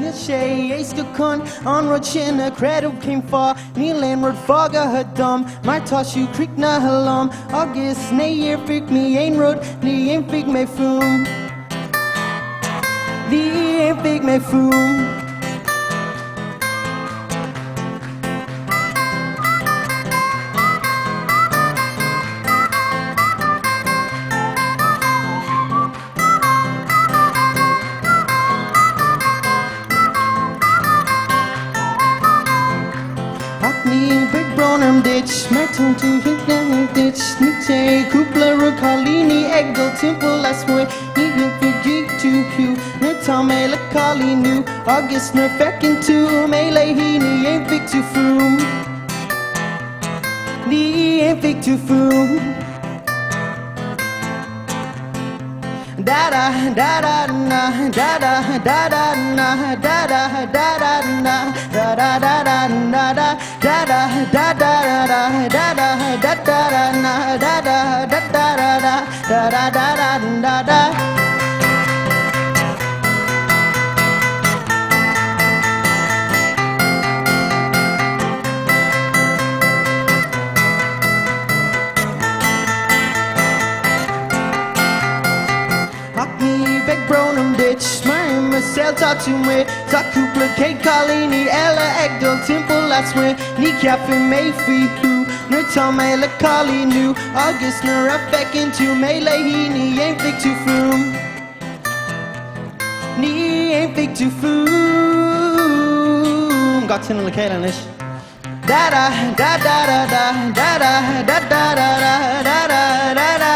Ni tjej, jag ska kun Onroad känna credo came far Ni landward faga hadam My toss you creek na halam August nejer fick me ein road Ni ain't fick me fum Ni ain't fick me fum Big brown ditch, my tongue to hit down ditch. Niche, Kupla, Rokalini, Eggle, Temple, last way. Eagle, Fiji, to you. Netame, La Kali, new. August, Nerfeckin, to Melee, he ain't big to froom. He ain't big to froom. Da da da da na da da da da na da da da da na da da da da na da da da da da da da da da da na da da da da da da da da Big brown bitch, my myself taught to me. Zakupla, Kate Colini, Ella Egdal, Temple, last way. Ni Cafe Mayfree, who, Nurtame, La Kali, new. August, Nerafek into Melee, he ain't big to froom. Ni ain't big to froom. Got 10 on the Kaylanish. Da da da da da da da da da da da da da da.